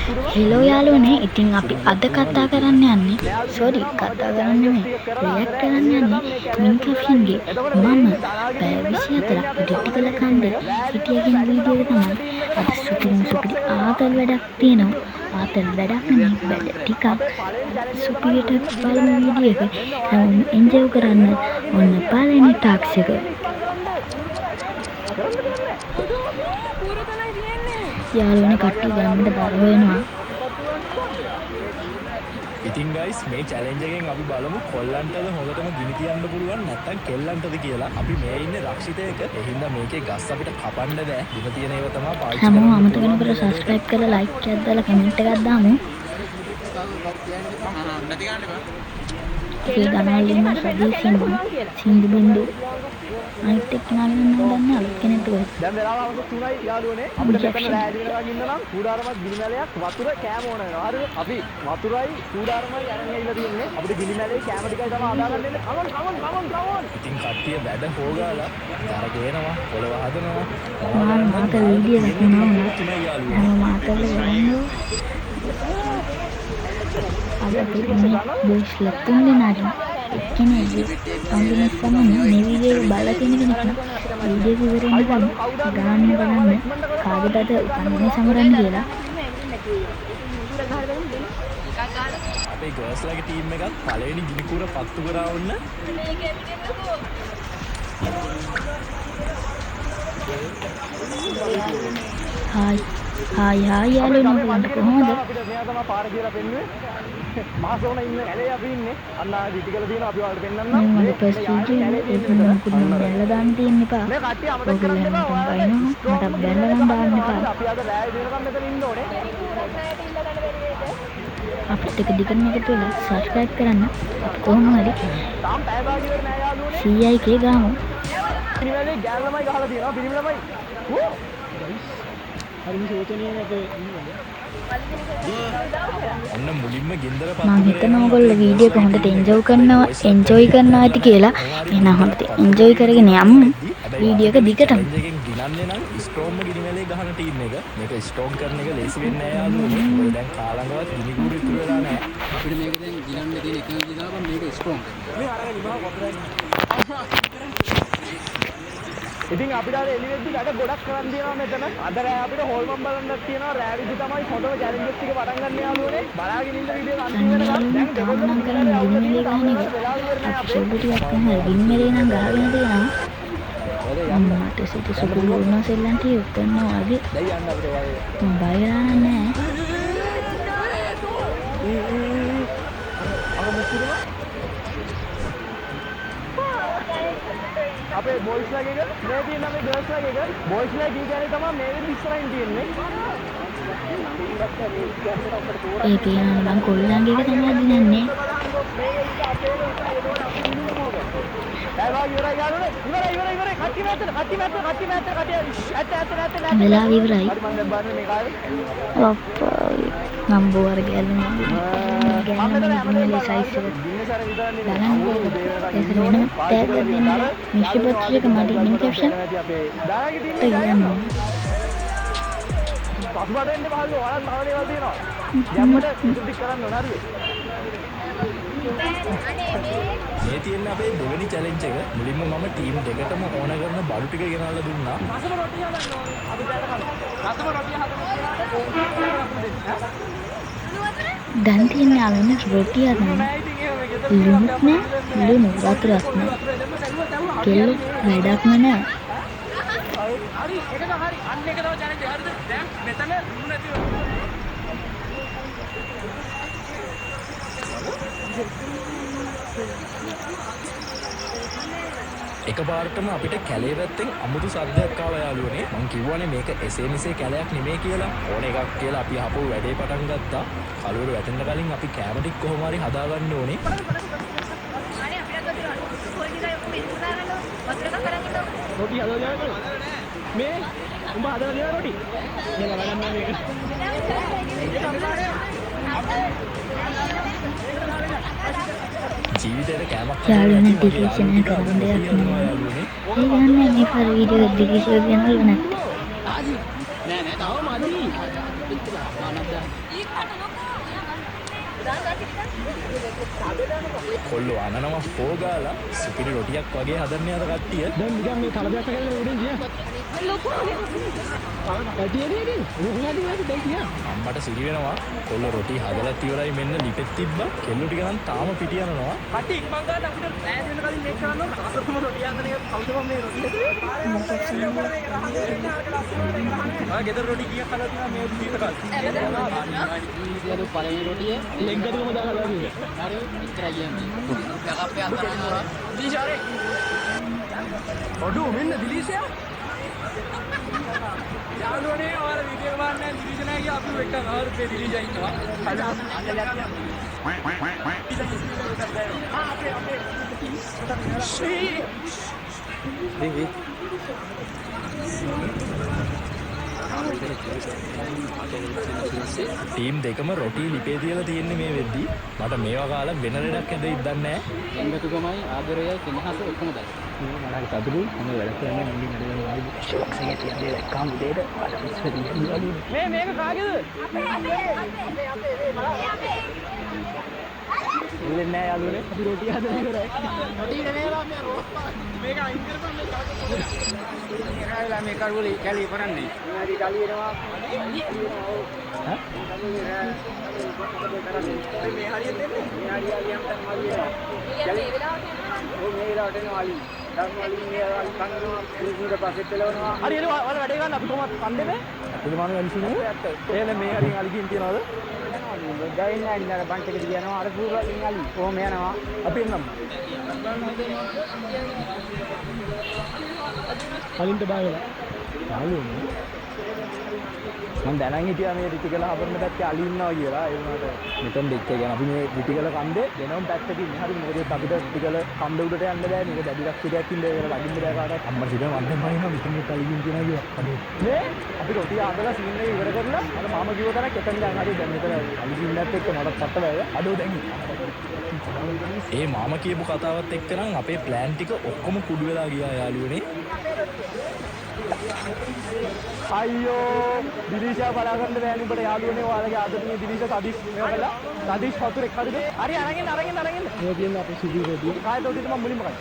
Hello යාළුවනේ, ඉතින් අපි අද කතා කරන්න යන්නේ කතා කරන්න නෙමෙයි රියැක්ට් කරන්න යන්නේ මින් කැප්ෂන්ගේ මම පැය 24ක් එඩිට් කළ කන්දේ හිටිය කියන වීඩියෝ එක තමයි අද සුපිරි ආතල් වැඩක් තියෙනවා. ආතල් වැඩක් නෙමෙයි වැඩ ටිකක් සුපිරිට බලමු වීඩියෝ එක. හැමෝම එන්ජොයි කරන්න. ඔන්න පළවෙනි ටාක්ස් එක. යාළුවනේ කට්ටිය ගන්නට බර වෙනවා. ඉතින් ගයිස් මේ චැලෙන්ජ් එකෙන් අපි බලමු කොල්ලන්ටද හොඳටම ගිනි තියන්න පුළුවන් නැත්නම් කෙල්ලන්ටද කියලා. අපි මේ ඉන්නේ රක්ෂිතයක. ඒ හින්දා මේකේ ගස් අපිට කපන්න බෑ. දින තියෙන ඒවා තමයි පාවිච්චි කරන්න. හැමෝම අමතක කරලා subscribe කරලා like එකක් දාලා comment එකක් දාමු. ඒ ගණන් ඉන්න සදීසින් සින්දු බින්දු අනිත් එක්ක නාගෙන නම් දන්නේ අලුත් කෙනෙක්ට වෙයි. දැන් වෙලාව අවුරුදු 3යි යාළුවනේ. අපිට දෙපැත්ත ඈඩිලා ඉන්න නම් කූඩාරමත් ගිනිමැලයක් වතුර කෑම ඕන වෙනවා. හරිද? අපි වතුරයි කූඩාරමයි අරන් ඇවිල්ලා තියෙන්නේ. අපිට ගිනිමැලේ කෑම ටිකයි තමයි හදාගන්න ඉන්නේ. කමොන්. ඉතින් කට්ටිය වැඩ හොගාලා දර ගේනවා, පොළව හදනවා. මාත වීඩියෝ එකනවා නේද? මාතල වන්නේ. අද අපි මේ බොයිස්ලා තුන් දෙනාට එක්කෙනෙක්ගේ කොම්බිනේෂන් එක මේ වීඩියෝ එක බලලා තියෙන කෙනෙක් නම් වීඩියෝ එක ඉවර වෙනකම් බලන්න කාගෙටද උපන්දිනේ සමරන්න කියලා. අපේ ගර්ල්ස්ලාගේ ටීම් එකත් පළවෙනි ගිනි කුර පත්තු කරා වුණ හායි යාළුවනේ ඔයාලට කොහොමද? මෙයා තමයි පාර කියලා පෙන්නුවේ. මහසෝන ඉන්න ඇලේ අපි ඉන්නේ. අන්න ආ ඩිටිකල තියෙනවා අපි ඔයාලට පෙන්නන්න. මම ෆස්ට් වීඩියෝ එක මොකුත් බැලලා දාන්න තියෙන්න එපා. මේ කට්ටිය අමතක කරන්න එපා. මට බැලලා නම් දාන්න එපා. අපි අද රැය දිනකම් මෙතන ඉන්න ඕනේ. අපිට එක දිගටම එකතු වෙලා subscribe කරන්න. කොහොම හරි තාම පැය භාගය ඉවර නෑ යාළුවනේ. 100ක් ගාමු. පිරිමැලේ ගෑල් ළමයි ගහලා තියෙනවා. පිරිමි ළමයි. ඕ හරිම සෝචනීය අපේ ඔන්න මුලින්ම ගෙන්දර පත්තු මම හිතනවා ඔයගොල්ලෝ වීඩියෝ එක හොඳට එන්ජොයි කරනවා ඇති කියලා. එහෙනම් හොඳට එන්ජොයි කරගෙන යමු වීඩියෝ එක දිගටම. ගිනන්නේ නම් ස්ට්‍රෝම්ම ගිනිමැලේ ගහන ටීම් එක. මේක ස්ට්‍රෝම් කරන එක ලේසි වෙන්නේ නෑ යාළුවෝ. මොකද දැන් කාලංගවත් ගිනි කුරු ඉතුරු වෙලා නෑ. අපිට මේක දැන් ගිනන්න තියෙන එකම දේ තමයි මේක ස්ට්‍රෝම් කරනවා. මේ අරගෙන ඉමහා වතුරයි. ඉතින් අපිට අර එළි වෙද්දි වැඩ ගොඩක් කරන් තියෙනවා මෙතන. අද රෑ අපිට හොල්මන් බලන්නත් තියෙනවා. රෑ විදි තමයි හොඳම චැලෙන්ජස් ටික පටන් ගන්න යාළුවනේ. බලාගෙන ඉන්න වීඩියෝ එක අන්තිම වෙනකම් දැන් දෙගොල්ලම කරන්නේ ගිනිමෙලේ ගහන එක. සුබු ටිකක් තමයි ගිනිමෙලේ නම් ගහගෙන තියෙනවා. මට සිත සුබු වුණා සෙල්ලන්ට යොක්කනවා වගේ. දැන් යන්න අපිට වගේ. මම බය ගන්න නෑ. අපේ බොයිස් ලගේ එක මේ තියෙන අපේ ගර්ල්ස් ලගේ එක බොයිස් ලගේ කියන්නේ තමයි මේ වෙලෙ ඉස්සරහින් තියෙන්නේ. ඒ පියානෝ මං කොල්ලන්ගේ එක තමයි දිනන්නේ. ඉවරයි කට්ටි මැත්තේ වෙලාව ඉවරයි. හරි මම දැන් බලන්නේ මේ කාලේ අප්පා මම බෝර ගැලුනේ. ගිනිමෙලේ සයිස් එක බලන්න ඒක වෙනම ටැග් එකක් දෙන්න. මිෂි බොක්ස් එක මඩි මින් කැප්ෂන් තියෙනවා. පසුබට එන්න බලන්න ඔයාලත් නව දේවල් තියෙනවා. යම්මට ඉදිරි කරන්න ඕන හරිද? මේ තියෙන අපේ දෙවෙනි චැලෙන්ජ් එක. මුලින්ම මම ටීම් දෙකටම ඕන කරන බඩු ටික ගෙනල්ලා දුන්නා. රසම රොටිය හදන්න ඕනේ. අපි දැන් රසම රොටිය හදන්න. දැන් තියෙන ආවෙන රොටිය තමයි. ලුණුත් නෑ, ලුණු වතුරක් නෑ. කෙල්ල වැඩක්ම නෑ. හරි ඒක තමයි හරි. අන්න ඒක තමයි චැලෙන්ජ් එක. හරිද? දැන් මෙතන ලුණු නැතිව එකපාරටම අපිට කැලේ පැත්තෙන් අමුතු සද්දයක් ආවා යාළුවනේ. මං කිව්වනේ මේක එසේ මෙසේ කැලයක් නෙමෙයි කියලා. ඕන එකක් කියලා අපි ආපහු වැඩේ පටන් ගත්තා. කලුවර වැටෙන්න කලින් අපි කැම ටික කොහොම හරි හදාගන්න ඕනේ. අනේ අපිට ගොඩක් පොඩි ගාය ඔක්කොම ඉස්සරහ ගන්න වතුර එකක් කරන් ඉන්න. රොටි හදලා ගන්න. මේ උඹ හදලා දෙනවා රොටි. මේක වැඩක් නෑ මේක. ජීවිතේට කැමක් යාළුවනේ ඩිකේෂන් එක කරන්න දෙයක් නෑ. ඒ ගන්න මේ පර වීඩියෝ එක ඩිකේෂන් ගෙනල්ලා නැත්තේ. නෑ තවම අදී. ආනන්ද කොල්ලෝ අනනවා ෆෝගාලා සුපිරි රොටියක් වගේ හදන්න යන කට්ටිය දැන් නිකන් මේ කලබයක් කරලා උඩින් ගියා. අම්මට සිරි වෙනවා කොල්ල රොටි හදලා ඉවරයි මෙන්න ලිපෙත් තිබ්බා කෙල්ලෝ ටික නම් තාම පිටි යනවා කටි ඉක්මන් ගන්න අපිට ඈත් වෙන කලින් මේක කරන්න ඕන. අසරම රොටි හදන එක කවුද මේ රොටි දෙකේ? ආ ගෙදර රොටි කීයක් හදලා තියෙනවා මේ කීයක කාලේ? ඉතින් පළවෙනි රොටිය ලෙග්ගටම දාලා තියෙනවා. හරි ඉතරයි යන්නේ. බැකප් එක අතරනවා. දිලිෂාරේ. ඔඩු මෙන්න දිලිෂයා. යාළුවනේ ඔයාලා වීඩියෝ බලන්නේ දිලිෂ නැහැ කිය අපි එක්ක ආවද මේ දිලිෂා ඉන්නවා. ටීම් දෙකම රොටි ලිපේ තියලා තියෙන්නේ මේ වෙද්දි මට මේවා කාලා වෙන ලෙඩක් ඇඳෙයිද දන්නේ නැහැ එංගතුකමයි ආදරයයි කෙනහස එකම දයි. මට සතුටුයි මම වැඩ කරන්නේ මුලින් නඩගෙන ෂොක්ස් එකේ තියෙන දේ දැක්කම දෙයට අර ඉස්සරහින් ඉන්නවා මේක කාගේද? ඉන්නේ නැහැ යාළුවනේ අපි රොටි හදලා ඉවරයි රොටි නෙමෙයිලා මේ රෝස් පාස්. මේක අයින් කරපන් මේ ඒකයිලා මේ කරුවල කැලේ කරන්නේ. හරි කලියනවා. ඈ මේ හරියට දෙන්නේ. මේ හරියම් තමයි මල්ලියනවා. මේ වෙලාවට ඔය මේ වෙලාවට එනවා අලි. ධර්මවලින් මේ අලි කන්නවා කුරුසුර පස්සෙත් එලවනවා. හරි එනවා වල වැඩේ ගන්න අපි කොහොමද කන්දේ? අපිට මානු අලිසිනේ එහෙනම් මේ හරියන් අලි කින් තියනවද? ගයින් නෑ ඉන්නර බන්ට් එකට ගියනවා අර කුරුවලින් අලි. කොහොම යනවා? අපි එන්නම්. කලින්ට බය වෙලා යාළුවනේ මම දැනන් හිටියා මේ රිටිකල හබරන පැත්තේ අලි ඉන්නවා කියලා ඒ වුණාට මෙතන දෙච්ච ගැන අපි මේ රිටිකල කන්දේ දෙනම පැත්තකින් හරි මොකද අපිට රිටිකල කන්ද උඩට යන්න බෑ මේක දැඩි ලක්ෂයක් ඉන්න ඒකට වදින්න බෑ කාටවත් අම්මා සිතන වන්දෙන් බයිනවා මෙතන අලි කින් තියනවා කියලා අනේ නේ අපි රොටිය අඳලා සීන් එක ඉවර කරලා අර මාම කිව්ව තරක් එතන දැන් හරි දැන් මෙතන අලි කින්නත් එක්ක මට පත්ත බෑ අඩෝ දැන් ඒ මාම කියපු කතාවත් එක්ක නම් අපේ ප්ලෑන් ටික ඔක්කොම කුඩු වෙලා ගියා යාළුවනේ අයියෝ දිලිෂා බලා ගන්න බෑ නුඹට යාළුවනේ ඔයාලගේ ආදරණීය දිලිෂා සදීෂ් මේවා කළා සදීෂ් වතුරෙක් හරිද හරි අරගෙන මේ කියන්නේ අපේ සිදු රොඩිය කායද උඩට මම මුලින්ම කයි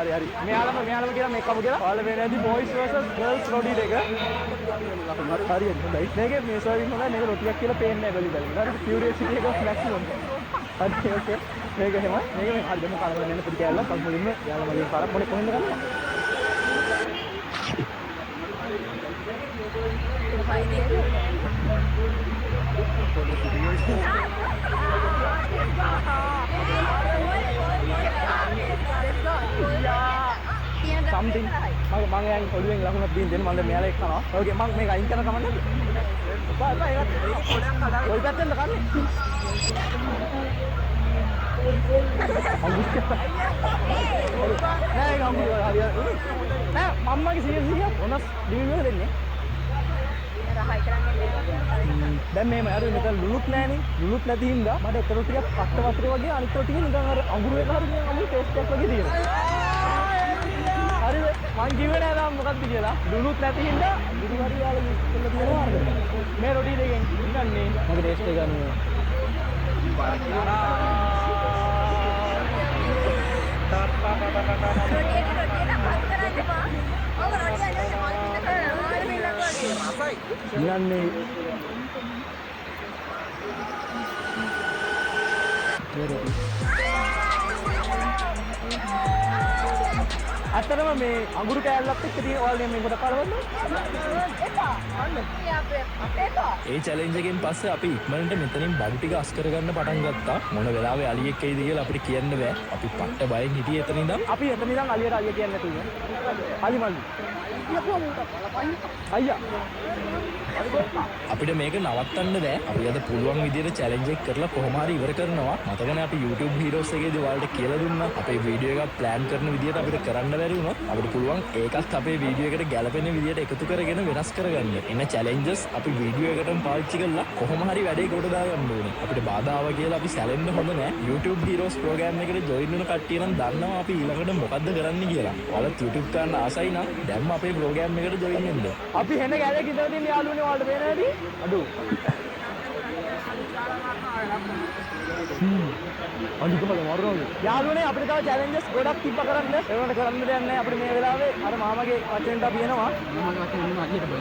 හරි මෙයාලම කියලා මේක කමු කියලා ඔයාලා මේ නැති බොයිස් vs ගර්ල්ස් රොඩි දෙක හරි හොඳයි මේකේ මේ සර්විස් හොඳයි මේක රොටියක් කියලා පේන්නේ නැහැ බැලි බලන්න හරි කියුරියසිටි එක මැක්සිමම් හරි ඕකේ මේක එහෙමයි මේක මේ හරි දෙන්න කාලවල දෙන්න පිටි කැල්ලක් කල් මුලින්ම යාළුවා මගේ පාරක් මොනේ කොහෙන්ද ගන්නවා something මම යන් ඔළුවෙන් ලකුණක් දීන් දෙන්න මම මෙයාලා එක්කනවා ඕකේ මම මේක අයින් කරන කමන්නේ බා ඒකට පොඩක් හදා ඔය පැත්තෙන්ද කන්නේ නෑ ඒක අම්බු හරිය නෑ මම්මගේ 100 මොනස් ඩිවිල් දෙන්නේ රහයි කරන්නේ දැන් මේ මම මෙතන ලුණුත් නෑනේ ලුණුත් නැති හින්දා මට එක රොටියක් පත්ත වතුර වගේ අනිත් ටික නිකන් අර අඟුරු එක හරි නිකන් අමුතු ටේස්ට් එකක් වගේ තියෙනවා හරිද මං කිව්වේ නෑ තාම මොකක්ද කියලා ලුණුත් නැති හින්දා බුදු හරි යාළුවෝ මික්ස් කරලා තියෙනවා අර මේ රොටි දෙකෙන් ඉන්නන්නේ මගේ ටේස්ට් එක ගන්න ඉන්නන්නේ අතරම මේ අඟුරු කෑල්ලත් එක්ක තියෙන ඔයාලා මේ කොට කලවන්න ඒ චැලෙන්ජ් එකෙන් පස්සේ අපි ඉක්මනට මෙතනින් බඩු ටික අස් කරගන්න පටන් ගත්තා මොන වෙලාවෙ අලියෙක් එයිද කියලා අපිට කියන්න බෑ අපි පට්ට බයෙන් හිටියේ එතන ඉඳන් අපි එතන ඉඳන් අලියට අයියා කියන්නේ නැතුව අලි මල්ලි අයියා අපිට මේක නවත්තන්න බෑ අපි අද පුළුවන් විදිහට චැලෙන්ජ් එක කරලා කොහොම හරි ඉවර කරනවා මතකනේ අපි YouTube Heroes එකේදී ඔයාලට කියලා දුන්නා අපේ වීඩියෝ එකක් ප්ලෑන් කරන විදිහට අපිට කරන්න බැරි වුණොත් අපිට පුළුවන් ඒකත් අපේ වීඩියෝ එකට ගැලපෙන විදිහට එකතු කරගෙන වෙනස් කරගන්න එන චැලෙන්ජස් අපි වීඩියෝ එකටම පාවිච්චි කරලා කොහොම හරි වැඩේ කොට දාගන්න ඕනේ අපිට බාධා ආව කියලා අපි සැලෙන්න හොඳ නෑ YouTube Heroes ප්‍රෝග්‍රෑම් එකට ජොයින් වෙන කට්ටිය නම් දන්නවා අපි ඊළඟට මොකද්ද කරන්න කියලා ඔයාලත් YouTube කරන්න ආසයි නම් දැන්ම අපේ ප්‍රෝග්‍රෑම් එකට ජොයින් වෙන්න අපි හෙන ගැලේ කිව්වා තියෙන යාළුවනේ තියෙන්නේ ඔයාලට පේන හැටි? අඩෝ. අනිකම මරුණා. යාළුවනේ අපිට තව චැලෙන්ජස් ගොඩක් තිබ්බ කරන්න. ඒකට කරන්න දෙයක් නැහැ. අපිට මේ වෙලාවේ අර මාමගේ වචනෙන්ට අපි එනවා. මමගේ වචන මොනවා අලියට බය.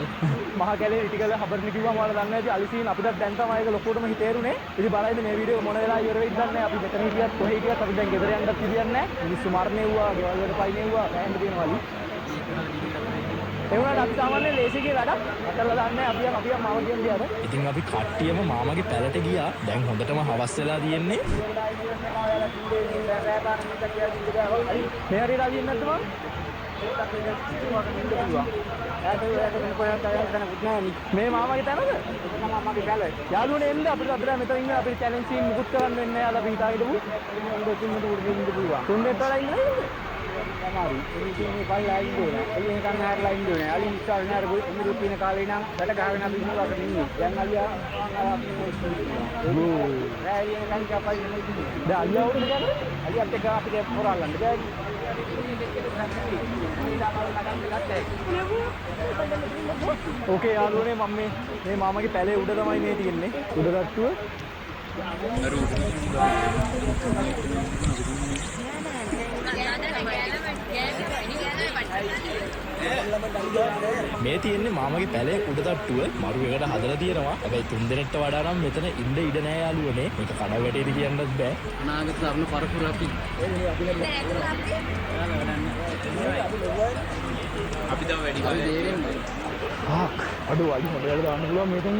මහා කැලේ ඉටිකල හබර්නි කිව්වම ඔයාලා දන්නේ නැති අලිසීන් අපිට දැන් තමයි ඒක ලොකුටම හිතේරුනේ. ඉතින් බලයිද මේ වීඩියෝ මොන වෙලාවෙ ඉවර වෙයිද දන්නේ නැහැ. අපි මෙතන හිටියත් කොහේ හිටියත් අපි දැන් ගෙදර යන්නත් විදියක් නැහැ. මිනිස්සු මරණේ වුණා, ගෙවල් වලට පයින්නෙව්වා, දැන් තියෙනවලු. ඒ වුණාට අපි සාමාන්‍යයෙන් ලේසිගේ වැඩක් අතල්ලා දාන්නේ අපි මාම කියන්නේ අර. ඉතින් අපි කට්ටියම මාමගේ පැලට ගියා. දැන් හොඳටම හවස් වෙලා තියෙන්නේ. මේ හරියට ආවිත් නැද්ද මම? මේ මාමගේ තැනද? මාමගේ පැල. යාළුවනේ එන්න අපිට අද මෙතන ඉන්න අපේ චැලෙන්ජ් සීන් මුකුත් කරන්න වෙන්නේ නැහැ. අද අපි හිතාගෙන ඉමු. තුන්දෙත් වල ඉන්නේ. අමාරු. මේ පල්ලා ඉන්නේ. අයියෙන් කන්න හැරලා ඉන්නේ. අලින් ඉස්සල් නෑර මුරු පින කාලේ නම් වැඩ ගහගෙන අපි ඉන්නවාට ඉන්නේ. දැන් අලියා රෑලියෙන් ගන්න කපයි නෙමෙයි. දැන් අලියා උඩ ගන්නේ? අලියාත් එක්ක අපිට පොරාලන්න බෑ. ඕකේ යාළුවනේ මම මේ මාමගේ පැලේ උඩ තමයි මේ තියෙන්නේ. උඩ ගට්ටුව. මේ තියෙන්නේ මාමගේ පැලේ උඩ තට්ටුව. මරු එකට හදලා තියෙනවා. හැබැයි 3 දෙනෙක්ට වඩා නම් මෙතන ඉන්න ඉඩ නැහැ යාළුවනේ. මේක කඩ වැටේට කියන්නත් බෑ. අනාගත සරණ පරපුර අපි තව වැඩි කාලේ තේරෙන්නේ. අඩෝ අඩි මොඩල් දාන්න පුළුවන් මේකෙන්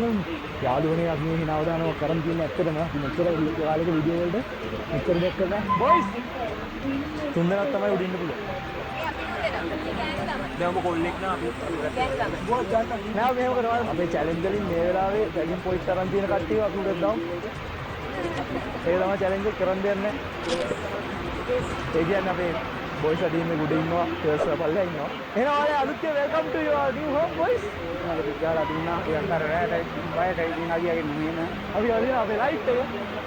යාළුවනේ අපි මේ හිනාව දානවා කරන් තියෙන ඇත්තටම අපි මෙච්චර කාලෙක වීඩියෝ වලට මෙච්චර දැක්කද බොයිස් තුන්දෙනාක් තමයි උඩින්න පුළුවන් දැන් ඔබ කොල්ලෙක් නා අපි නෑ මේක කරනවා අපේ චැලෙන්ජ් වලින් මේ වෙලාවේ ඩැගින් පොයින්ට් තරම් තියෙන කට්ටිය අපි උඩට දාමු ඒක තමයි චැලෙන්ජ් එක කරන් දෙන්නේ ඒ කියන්නේ අපේ boys are team good inno girls are palla inno එහෙනම් ඔය අලුත් welcome to your new home boys මම විද්‍යාල අදිනා යන්තර රැට බයට ඉන්න අලියගේ නෙමෙන අපි අලිය අපේ ලයිට් එක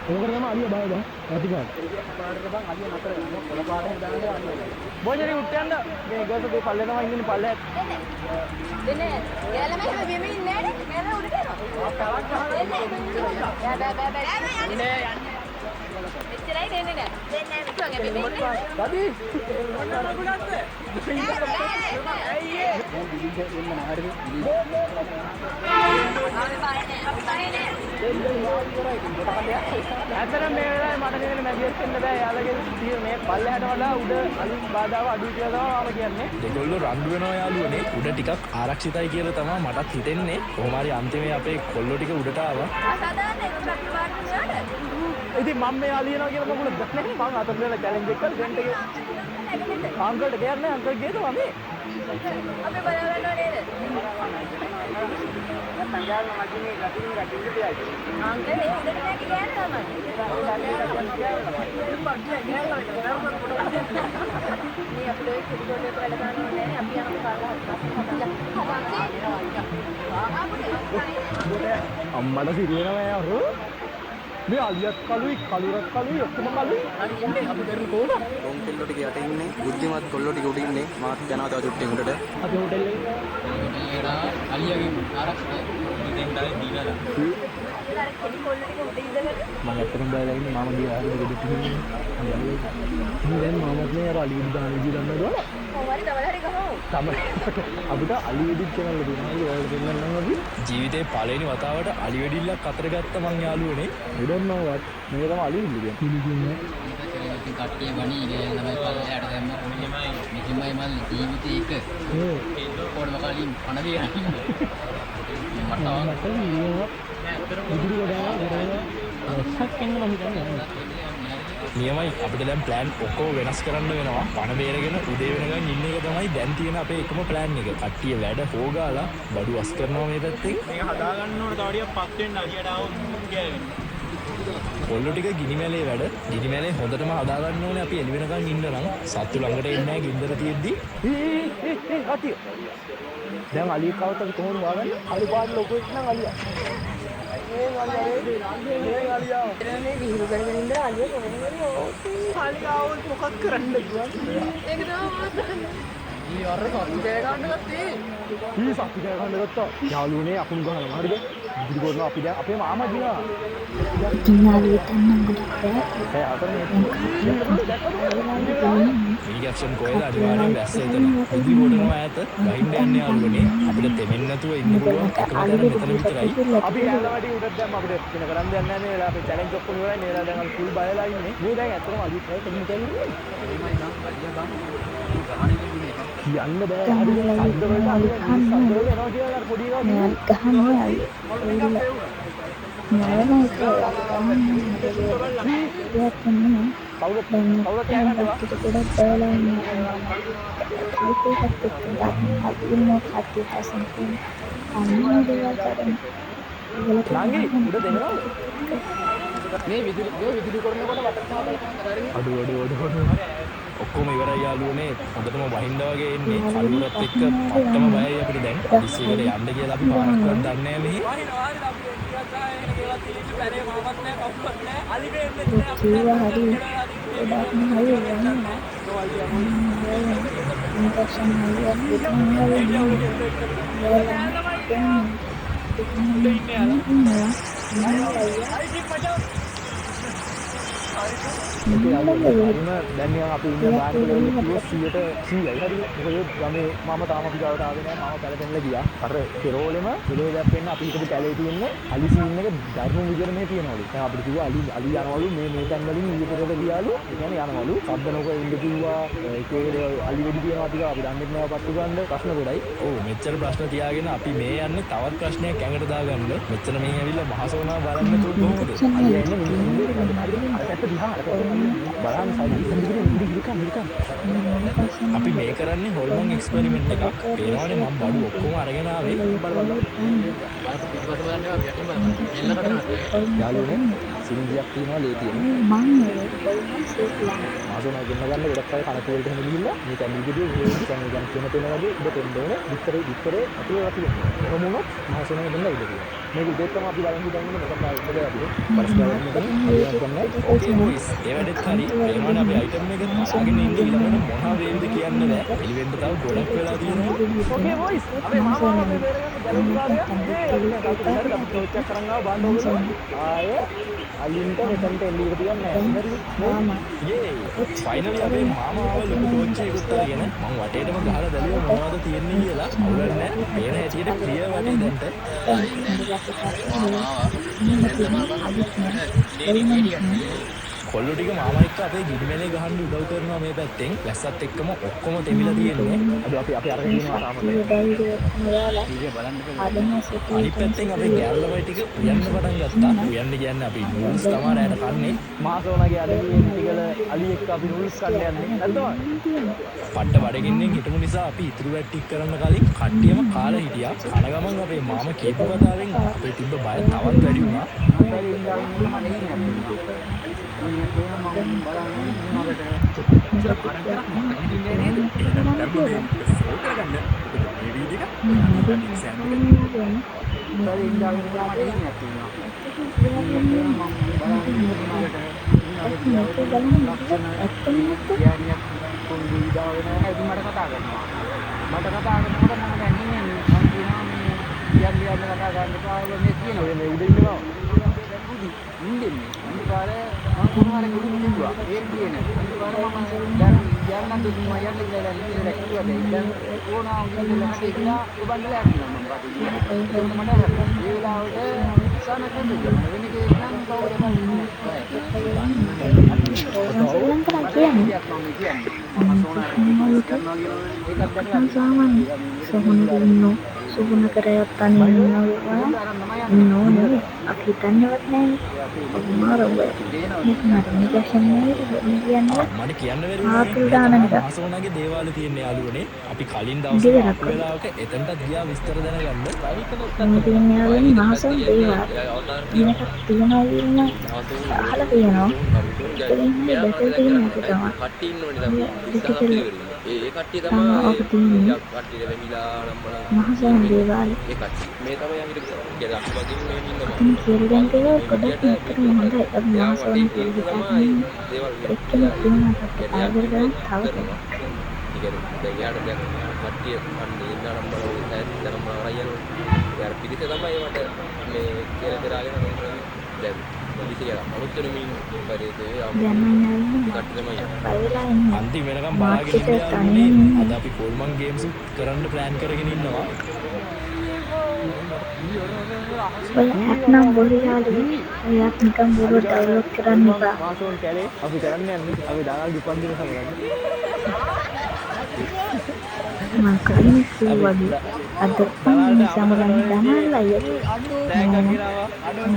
මොකද තමයි අලිය බය බං ඇති ගන්න පාඩට බං අලිය නතර පොළ පාඩේ දාන්න අලිය boys හරි උට් යන්න මේ girls දෙක පල්ලේ තමයි ඉන්නේ පල්ලේ දෙන්නේ එයාලා මෙහෙම බිම ඉන්නේ නෑනේ මෙයාලා උඩට එනවා තවත් බෑ ඉන්නේ එච්චරයි දෙන්නේ නෑ දෙන්නේ නෑ කිව්වා ගේ බිම ඉන්නේ දඩි ඇත්තටම මේ වෙලාවේ මට කියන මැදිහත් වෙන්න බෑ යාළුවගේ තියෙන මේ පල්ලෙහාට වඩා උඩ අලුත් බාධාව අඩුයි කියලා තමයි මම කියන්නේ. දෙගොල්ලෝ රණ්ඩු වෙනවා යාළුවනේ. උඩ ටිකක් ආරක්ෂිතයි කියලා තමයි මටත් හිතෙන්නේ. කොහොම හරි අන්තිමේ අපේ කොල්ලෝ ටික උඩට ආවා. අසදාන්නේ උඩට වාඩි වෙනවද? ඉතින් මම මේ අලියනවා කියලා මොකද දන්නේ මම අතට වෙන චැලෙන්ජ් එක කරලා ෆ්‍රෙන්ඩ් එකේ අංකල්ට කියන්නේ අංකල් ගේනවා මේ අපි බලවන්න නේද? සංජාන මගිනේ ගැටින් දෙයයි අංකල් ඒ හොඳට නැහැ කියන්නේ තමයි. මේ අපිට ඒ කුඩෝලේ වැඩ ගන්න ඕනේ අපි යන අම්මට සිරියනවා යාරු මේ අලියත් කළුයි කළුරත් කළුයි ඔක්කොම කළුයි හරි ඉන්නේ අපි කරන කොහොමද කොන් කොල්ලෝ ටික යට ඉන්නේ බුද්ධිමත් කොල්ලෝ ටික උඩ ඉන්නේ මාත් යනවා තව චුට්ටෙන් උඩට අපි හොටෙල් එකේ අලියගේ ආරක්ෂක ඉතින් ඩයි දීලා මම අතරම බයලා ඉන්නේ මාම ගියා හරි දෙකට ඉන්නේ දැන් මාමත් නේ අර අලියදි දාන විදිහ දන්නවද කොහොමරි දවල් හරි ගහමු. තමයි අපිට අලියදි channel එක දෙනවා ඔයාලට දෙන්නම් අපි ජීවිතේ පළවෙනි වතාවට අලි වෙඩිල්ලක් අතර ගත්ත මං යාළුවනේ. I don't know what මේ තමයි අලියදි කියන්නේ ඉතින් කට්ටිය වණී ගේ ළමයි පල්ලෙහාට දැම්ම මෙහිමයි මල්ලි ජීවිතේ එක පොඩම කලින් පණ දෙනවා මට ඉදිරියට ගානවා නියමයි අපිට දැන් ප්ලෑන් ඔක්කොම වෙනස් කරන්න වෙනවා. පණ බේරගෙන උදේ වෙනකන් ඉන්න එක තමයි දැන් තියෙන අපේ එකම ප්ලෑන් එක. කට්ටිය වැඩ හොගාලා බඩු වස් කරනවා මේ පැත්තෙන්. මේක හදාගන්න ඕන තව ටිකක් පස් වෙන්න අලියට આવොත් ගෑවෙන්න. කොල්ලෝ ටික ගිනිමැලේ වැඩ. ගිනිමැලේ හොඳටම හදාගන්න ඕනේ අපි එළි වෙනකන් ඉන්න නම්. සත්තු ළඟට එන්නේ නැහැ ගින්දර තියෙද්දි. කට්ටිය දැන් අලිය කවුද කොහොමද වගන්නේ අලි පාට ලොකු එක්ක නම් අලියා මේ අලියා මේ විහිළු කරගෙන ඉඳලා අලිය කොහෙන්ද යන්නේ? අලියාව මොකක් කරන්නද කියන්නේ ඒක තමයි ඊ සත්තු කෑ ගන්න ගත්තා. යාළුවනේ අකුණු ගහනවා. හරිද? ඉදිරි කරනවා අපි දැන් අපේ මාමා දිනා. ඉන්නාලුවට නම් ගොඩක් ඒ අතරේ ඉරිගැක්ෂන් කොහෙද අනිවාර්යෙන් වැස්ස එතන. ඉදි ගොඩනවා ඈත. ගහින්න යන්නේ යාළුවනේ. අපිට තෙමෙන්න නැතුව ඉන්න පුළුවන් එකම තැන මෙතන විතරයි. අපි යාළුවාටි උඩට දැම්ම අපිට වෙන කරන් දෙයක් නැහැ නේ. අපේ චැලෙන්ජ් ඔක්කොම ඉවරයි. නේද දැන් අපි ෆුල් බයලා ඉන්නේ. මේ දැන් ඇත්තටම අදිත් නැහැ තෙමෙන්න කියන්නේ. කියන්න බෑ. හරිද? සද්ද වලට අර සද්ද වල එනවා කියලා අර පොඩි එකා ගහන්නේ කවුද කෑ ගන්නවා? නාංගි උඩ දෙනවා. මේ විදුලි කරනකොට වටපිට අඩු ඔක්කොම ඉවරයි යාළුවනේ. හොඳටම වහින්න වගේ එන්නේ. කලුරත් එක්ක පට්ටම බයයි අපිට දැන්. ඉස්සෙකට යන්න කියලා අපි පාරක්වත් දන්නේ නැහැ මෙහි. දැන් අපි ඉන්න බාර් වල 100%යි හරිද? මොකද ගමේ මම තාම අපි ගාවට ආවේ නැහැ. මම පැලපෙන්නලා ගියා. අර පෙරෝලෙම විලෝදයක් වෙන්න අපි හිතපු කැලේ තියෙන්නේ අලි සීන් එක ධර්ම විදියට මේ තියනවලු. දැන් අපිට කිව්වා අලි යනවලු මේ තැන් වලින් ඊටතට ගියාලු. ඒ කියන්නේ යනවලු. සද්ද නොක ඉන්න කිව්වා. ඒකේ අලි වෙඩි තියනවා ටික අපි දන්නේ නැහැ පත්තු ගන්න ප්‍රශ්න ගොඩයි. ඔව් මෙච්චර ප්‍රශ්න තියාගෙන අපි මේ යන්නේ තවත් ප්‍රශ්නයක් ඇඟට දාගන්න. මෙච්චර මෙහි ඇවිල්ලා මහසෝනා බලන්න තුත් කොහොමද? අලි එන්නේ අරකට දිහා බලන්න අපි මේ කරන්නේ හොල්මන් එක්ස්පෙරිමන්ට් එකක්. පේනවනේ මම බඩු ඔක්කොම අරගෙන ආවේ. යාළුවනේ සිංගියක් තියෙනවා ලේ තියෙනවා. මාසෝනා ගෙන්න ගන්න ගොඩක් අය කනට වලට හැම ගිහිල්ලා මේ කැමිඩියෝ මේ දැන් කියන තැන වගේ ඉබ දෙන්න ඕනේ. විතරේ අපි වටිනවා. කොහොමද මාසෝනා ගෙන්න ඉබ තියෙනවා. මේක දෙත්තම අපි බලන් හිටන්නේ මොකක්ද අපිට පරිස්කාරයෙන් ඕකේ බොයිස් ඒ වැඩෙත් හරි. පේනවනේ අපි අයිටම් එක තාගෙන ඉන්නේ ඊළඟට මොනවා වේවිද කියන්න බෑ. එළිවෙන්න තව ගොඩක් වෙලා තියෙනවා. ඕකේ බොයිස් අපි මාමා කරන් ආව බණ්ඩ ආයේ අලින්ට මෙතනට එළියට තියන්නේ නැහැ. යේ ෆයිනලි අපේ මාමා ආව ලොකු ටෝච් එකකුත් අරගෙන මම වටේටම ගහලා බැලුවා මොනවද තියෙන්නේ කියලා. අවුලක් නැහැ. පේන හැටියට ක්ලියර් වටේ දැන්ට. කොල්ලෝ ටික මාමා එක්ක අපේ ගිනිමෙලේ ගහන්න උදව් කරනවා මේ පැත්තෙන්. වැස්සත් එක්කම ඔක්කොම තෙමිලා තියෙන්නේ. අපි අරගෙන ඉන්නවා තාමත්. අනිත් පැත්තෙන් අපේ ගෑල්ලවයි ටික උයන්න පටන් ගත්තා. උයන්න කියන්නේ අපි නූල්ස් තමයි රැට කන්නේ. මාසෝනාගේ අඩවියෙන් ටිකල අලි එක්ක අපි නූල්ස් කන්න යන්නේ. නැද්ද? පට්ට බඩගින්නෙන් හිටමු නිසා අපි ඉතුරු වැට්ටික් කරන්න කලින් කට්ටියම කාලා හිටියා. කන ගමන් අපේ මාමා කියපු කතාවෙන් අපේ තිබ්බ බය තවත් වැඩි වුණා. සුහුණ කරයත්තන් ඉන්නවා නෝනේ අපි හිතන්නේවත් නැහැ. මාරව මට කියන්න බැරි මාසෝනාගේ දේවාල තියෙන යාළුවනේ. අපි කලින් දවසේ වෙලාවක එතනට ගියා විස්තර දැනගන්න. මේ මාසෝන් දේවාල මේක තියනවා ඉන්න අහලා තියෙනවා. ඒ දෙකේ තියෙන එක තමයි. කට්ටි ඉන්නෝනේ තමයි. ඒ කට්ටිය තමයි කට්ටිය වෙමිලා නම් මහසන් දේවාල ඒ කට්ටිය මේ තමයි අපිට කියලා වගේ මේ ඉන්නවා. ඉතින් කියලා දෙන දේවල් ගොඩක් ඇත්තටම හොඳයි. අපි මහසන් කියලා හිතන්නේ දේවල් එක්කෙනෙක් ඉන්නකට ආවර්ගන තව කියන්නේ දැන් යාට දැන් කට්ටිය අන්නේ ඉන්නනම් බලව දැන් මරයන් යාර පිටිසේ තමයි මට මේ කියලා දරාගෙන දැන් පිටිසේ යලා අලුත් වෙන මින් පරිදේ අන්තිම වෙනකම් බලාගෙන ඉන්න යාළුවනේ. අද අපි පොල්මන් ගේම්ස් කරන්න ප්ලෑන් කරගෙන ඉන්නවා. ඔය ඇප් නම් බොරු යාළුවනේ. ඔයත් නිකන් බොරු ඩවුන්ලෝඩ් කරන්න එපා. මාසෝන් කැලේ අපි කරන්න යන්නේ අපි දානල් දුපන් දින සමරන්නේ. මම කලින් කිව්වා අද සමරන්න දානල් අයියා.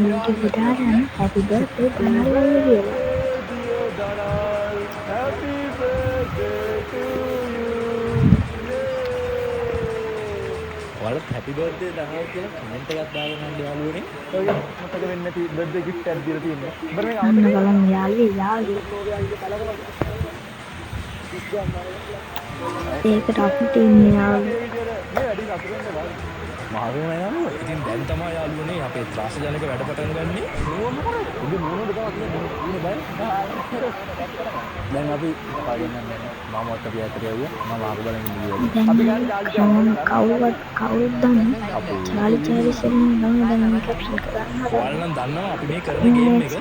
මේක විතරක් හැපි බර්ත්ඩේ දානල් අයියා කියලා. Happy birthday to you. ඔයාලත් හැපි බර්ත්ඩේ දහල් කියලා කමෙන්ට් එකක් දාගෙන යන්න යාළුවනේ. ඔය මතක වෙන්නේ නැති බර්ත්ඩේ gift එකක් දීලා තියෙනවා. බර මේක අන්න බලන්න යාළුවෝ. ඒකට අපිට ඉන්නේ යාළුවෝ. මේ වැඩි අතුරෙන් බලන්න. මාරුම යාළුවෝ. ඉතින් දැන් තමයි යාළුවනේ අපේ ත්‍රාසජනක වැඩ පටන් ගන්නෙ. උගේ මොනවද තමයි බය. දැන් අපි පාගෙන යන්නේ. මම ඔක්ක පියතට යුවා. මම ආපු බලන් ඉන්නේ. කවුරුත් දන්නේ චාලි සෙල්ලම් ගම දැන් කැප්ෂන් කරන්න ඔයාලා නම් දන්නවා අපි මේ කරන ගේම් එක.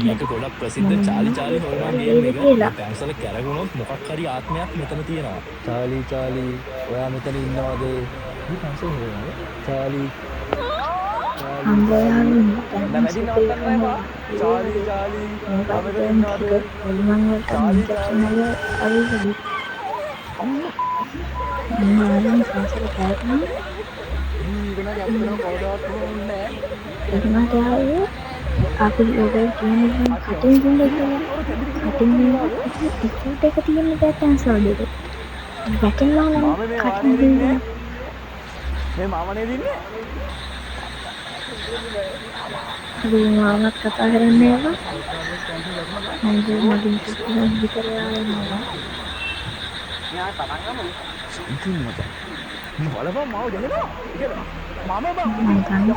මේක ගොඩක් ප්‍රසිද්ධ චාලි හොරමන් ගේම් එක. පැන්සල කැරගුණොත් මොකක් හරි ආත්මයක් මෙතන තියෙනවා. චාලි ඔයා මෙතන ඉන්නවද? මේ පැන්සල් හොරනවා. චාලි අම්බයාලු වැඩි නවත්තන්න එපා. චාලි අපිට ඉන්නවද? පොල්මන් වලට ඉන්ජෙක්ෂන් එක අවිසි මම සංසාර කරගෙන ඉන්නකදී අපිට කවදාවත් ඕනේ එතනට ආවේ අපි ඔබේ කියන්නේ කටින් දුන්නේ කියලා කටින් ටිකට් එක තියෙන බෑ පැන්සල් දෙක වැටෙනවා නම් කටින් දුන්නේ මේ මාමනේ දින්නේ අපි මාමත් කතා කරන්නේ නේද මම මගින් කිව්වා විතර ආවෙනවා ඉතින් මචං මේ බලපන් මාව දෙනවා කියලා මම බං මම ගන්න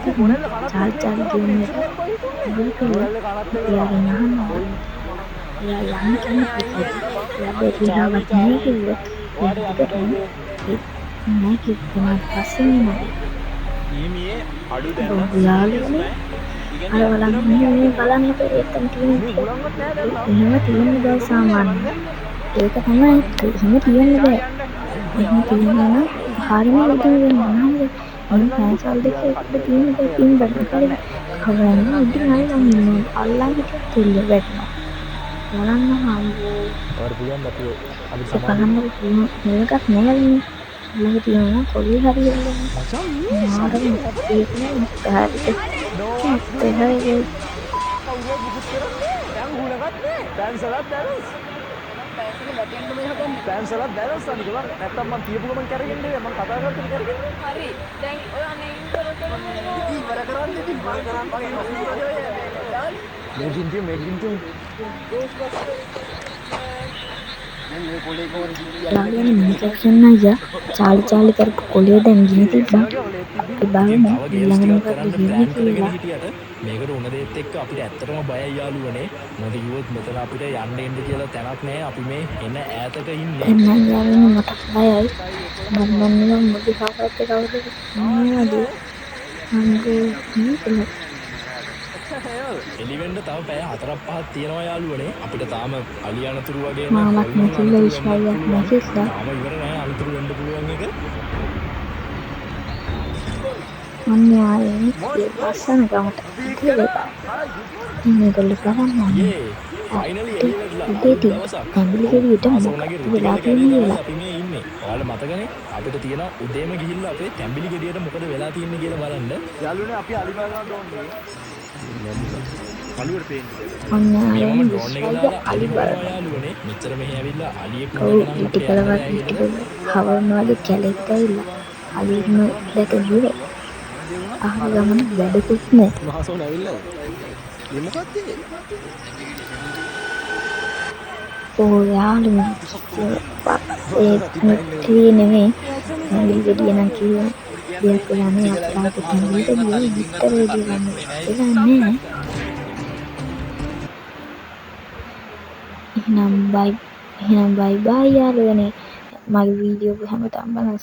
චාල් ගේම් එක යාගෙන අහනවා යා යන්න කෙනෙක් යා බෙරිහාවක් නැහැ කිව්වොත් නෑ කිව්වම පස්සේ නෑ ඊමියේ අඩු යාළුවනේ අර බලන්න එතන තියෙන එහෙම තියෙන බෑ සාමාන්‍ය ඒක තමයි එහෙම තියෙන්න බෑ එහෙම තියෙනවා නම් හරිම උදේ වෙනවා නේද මම පැන්සල් දෙක එකට තියෙන දෙකින් බඩකල කවන්න ඉතින් අයින් ඉන්න අල්ලන්නේ තෙල්ල වැටෙනවා බලන්න හම්බෝ ඔයාලා පුළුවන් අපි බලන්න මේකක් නෑනේ ළඟ තියෙනවා කොල්ලි හරියන්නේ මාරම ඒක නේ හරි පැන්සලත් දැරස් පැන්සලත් දැරස් අනික බං නැත්තම් මං තියපු ගමන් කරගෙන ඉන්නේ මං කතා කරද්දි කරගෙන හරි දැන් ඔය අනේ ඉවර කරන්න මේකින් යාළුවනේ ඉන්ජෙක්ෂන් අයියා චාලි කරපු කොලේ දැන් ගිනි තිබ්බා අපි බලමු ඊළඟ මොකක්ද වෙන්නේ කියලා මේකට උන දෙත් එක්ක අපිට ඇත්තටම බයයි යාළුවනේ. මොකද කිව්වොත් මෙතන අපිට යන්න එන්න කියලා තැනක් නැහැ. අපි මේ එන ඈතක ඉන්නේ. එන්න යාළුවනේ මට බයයි මම නම් මොකද කාටවත් කවුද නේද අංගෝ එලිවෙන්න තව පැය 4-5ක් තියෙනවා යාළුවනේ. අපිට තාම අලි අනතුරු වගේ මාමත් නැතිල විශ්වාසයක් නැතිස්සා තාම ඉවර නැහැ අනතුරු වෙන්න පුළුවන් එක. අන්නේ ආයේ ලස්සන ගමට කියලා මේගොල්ලෝ කරන්නේ ෆයිනලි එලිවෙලා ඉතින් ඇඟිලි ගෙඩියට මොකක්ද වෙලා තියෙන්නේ කියලා අපි මේ ඉන්නේ. ඔයාලා මතකනේ අපිට තියෙන උදේම ගිහිල්ලා අපේ තැඹිලි ගෙඩියට මොකද වෙලා තියෙන්නේ කියලා බලන්න. යාළුවනේ අපි අලි බලන්න ඕනේ අලුවට පේන්නේ අන්නේ මම ආයේ ඩ්‍රෝන් එක විශ්වාසය දාලා අලි බලන යාළුවනේ මෙච්චර මෙහෙ ඇවිල්ලා අලියෙක් ඔව් ඉටි කලවත් හවරනවාගේ කැලෙක් ඇවිල්ලා අලිම දැක ගියේ අහන ගමන වැඩකුත් නෑ මහසෝන ඇවිල්ලාද මේ මොකක්ද ඕ යාළුවනේ ඒ නෙමෙයි නෙමෙයි ගෙඩිය නම් කිව්වා දෙයක් වෙලානේ අප්පාට තැන්විට ගියේ විතරේ ගියන්නේ ඒක නෑ එහෙනම් බයි බයි යාළුවනේ මගේ වීඩියෝ හැමදාම බලන්න